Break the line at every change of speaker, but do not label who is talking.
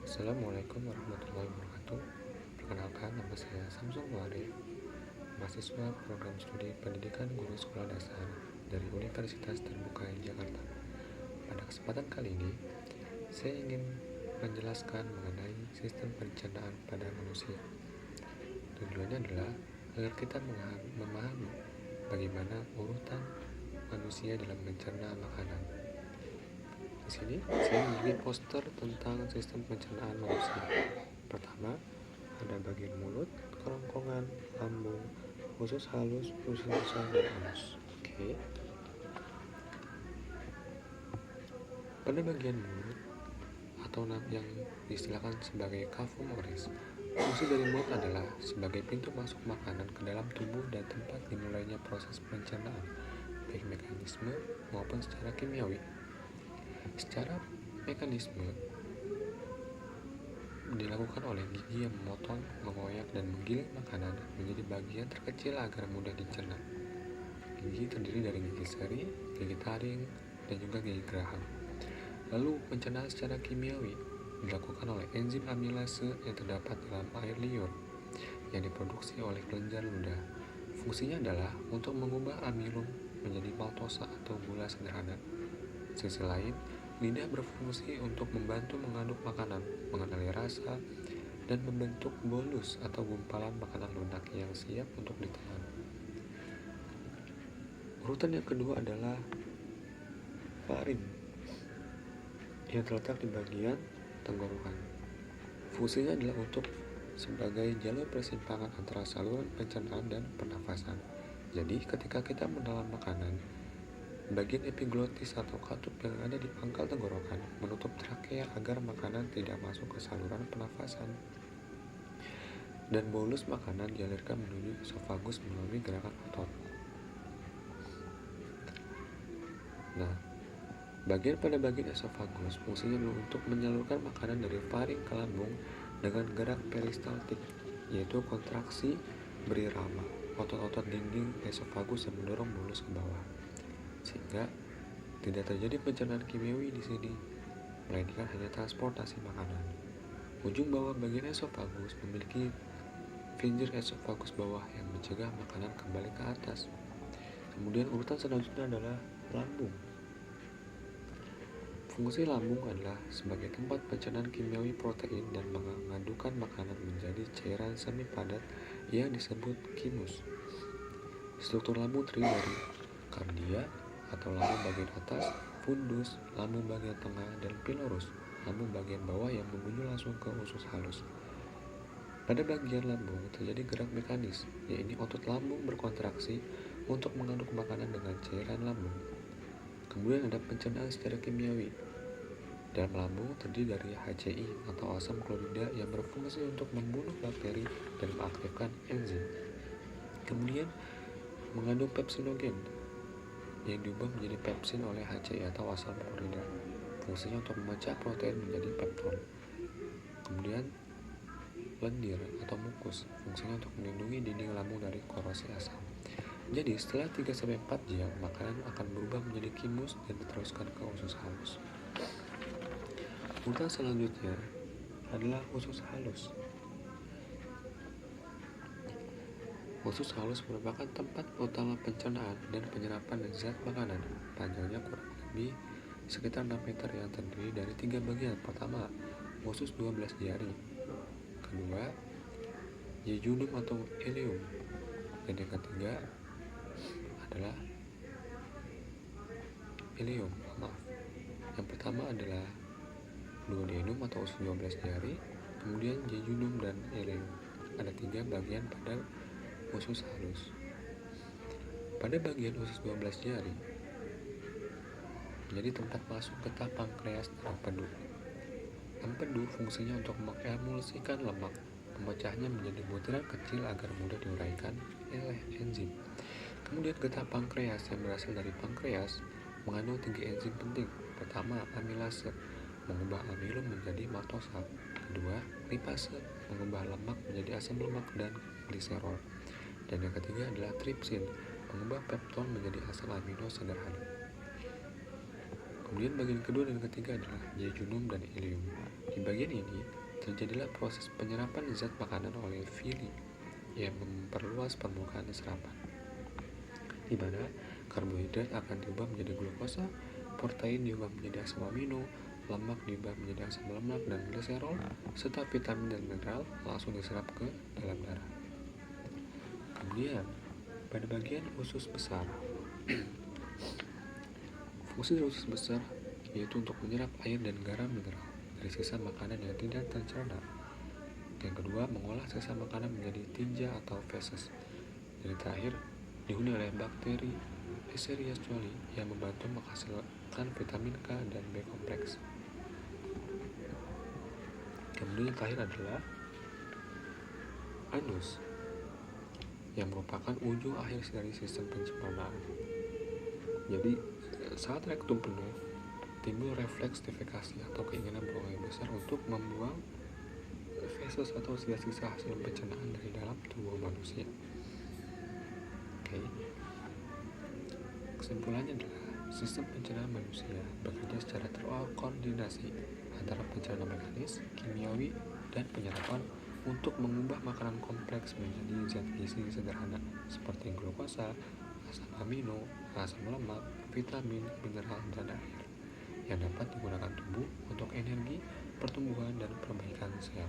Assalamualaikum warahmatullahi wabarakatuh. Perkenalkan, nama saya Samsul Muarif, mahasiswa program studi pendidikan guru sekolah dasar dari Universitas Terbuka Jakarta. Pada kesempatan kali ini, saya ingin menjelaskan mengenai sistem pencernaan pada manusia. Tujuannya adalah agar kita memahami bagaimana urutan manusia dalam mencerna makanan. Di sini saya memiliki poster tentang sistem pencernaan manusia. Pertama, ada bagian mulut, kerongkongan, lambung, usus halus, usus besar, dan anus. Oke. Pada bagian mulut atau yang diistilahkan sebagai cava moris, fungsi dari mulut adalah sebagai pintu masuk makanan ke dalam tubuh dan tempat dimulainya proses pencernaan, baik mekanisme maupun secara kimiawi. Secara mekanisme dilakukan oleh gigi yang memotong, mengoyak, dan menggiling makanan menjadi bagian terkecil agar mudah dicerna. Gigi terdiri dari gigi seri, gigi taring, dan juga gigi geraham. Lalu pencernaan secara kimiawi dilakukan oleh enzim amilase yang terdapat dalam air liur yang diproduksi oleh kelenjar ludah. Fungsinya adalah untuk mengubah amilum menjadi maltosa atau gula sederhana. Sisi lain, lidah berfungsi untuk membantu mengaduk makanan, mengenali rasa, dan membentuk bolus atau gumpalan makanan lunak yang siap untuk ditelan. Urutan yang kedua adalah faring yang terletak di bagian tenggorokan. Fungsinya adalah untuk sebagai jalur persimpangan antara saluran pencernaan dan pernafasan. Jadi, ketika kita menelan makanan, bagian epiglotis atau katup yang ada di pangkal tenggorokan menutup trakea agar makanan tidak masuk ke saluran pernafasan. Dan bolus makanan dialirkan menuju esofagus melalui gerakan otot. Nah, pada bagian esofagus fungsinya untuk menyalurkan makanan dari faring ke lambung dengan gerak peristaltik, yaitu kontraksi berirama otot-otot dinding esofagus yang mendorong bolus ke bawah, sehingga tidak terjadi pencernaan kimiawi di sini, melainkan hanya transportasi makanan. Ujung bawah bagian esofagus memiliki finger esofagus bawah yang mencegah makanan kembali ke atas. Kemudian urutan selanjutnya adalah lambung. Fungsi lambung adalah sebagai tempat pencernaan kimiawi protein dan mengadukan makanan menjadi cairan semi padat yang disebut chymus. Struktur lambung terdiri dari kardia atau lambung bagian atas, fundus, lambung bagian tengah, dan pylorus, lambung bagian bawah yang menuju langsung ke usus halus. Pada bagian lambung terjadi gerak mekanis, yaitu otot lambung berkontraksi untuk mengaduk makanan dengan cairan lambung. Kemudian ada pencernaan secara kimiawi. Dalam lambung terdiri dari HCI atau asam klorida yang berfungsi untuk membunuh bakteri dan mengaktifkan enzim. Kemudian mengandung pepsinogen yang diubah menjadi pepsin oleh HCI atau asam klorida. Fungsinya untuk memecah protein menjadi pepton. Kemudian lendir atau mukus, fungsinya untuk melindungi dinding lambung dari korosi asam. Jadi setelah 3-4 jam, makanan akan berubah menjadi chymus dan diteruskan ke usus halus. Urutan selanjutnya adalah usus halus. Usus halus merupakan tempat utama pencernaan dan penyerapan zat makanan. Panjangnya kurang lebih sekitar 6 meter yang terdiri dari 3 bagian. Pertama, usus 12 jari. Kedua, jejunum atau ileum. Dan yang ketiga adalah ileum. Yang pertama adalah duodenum atau usus 12 jari, kemudian jejunum dan ileum. Ada 3 bagian pada usus halus. Pada bagian usus 12 jari menjadi tempat masuk getah pankreas dan empedu. Empedu fungsinya untuk mengemulsikan lemak, memecahnya menjadi butiran kecil agar mudah diuraikan oleh enzim. Kemudian getah pankreas yang berasal dari pankreas mengandung 3 enzim penting. Pertama, amilase, mengubah amilum menjadi maltosa. Kedua, lipase, mengubah lemak menjadi asam lemak dan gliserol. Dan yang ketiga adalah tripsin, mengubah pepton menjadi asam amino sederhana. Kemudian bagian kedua dan ketiga adalah jejunum dan ileum. Di bagian ini terjadilah proses penyerapan zat makanan oleh villi yang memperluas permukaan serapan, di mana karbohidrat akan diubah menjadi glukosa, protein diubah menjadi asam amino, lemak diubah menjadi asam lemak dan glycerol, serta vitamin dan mineral langsung diserap ke dalam darah. Kemudian, pada bagian usus besar, fungsi dari usus besar yaitu untuk menyerap air dan garam mineral dari sisa makanan yang tidak tercerna. Yang kedua, mengolah sisa makanan menjadi tinja atau feses. Dan yang terakhir, dihuni oleh bakteri Escherichia coli yang membantu menghasilkan vitamin K dan B kompleks. Kemudian yang terakhir adalah anus, yang merupakan ujung akhir dari sistem pencernaan. Jadi, saat rektum penuh, timbul refleks defekasi atau keinginan buang air besar untuk membuang feses atau sisa-sisa hasil pencernaan dari dalam tubuh manusia. Oke. Kesimpulannya adalah sistem pencernaan manusia bekerja secara terkoordinasi antara pencernaan mekanis, kimiawi, dan penyerapan untuk mengubah makanan kompleks menjadi zat gizi sederhana seperti glukosa, asam amino, asam lemak, vitamin, mineral, dan air yang dapat digunakan tubuh untuk energi, pertumbuhan, dan perbaikan sel.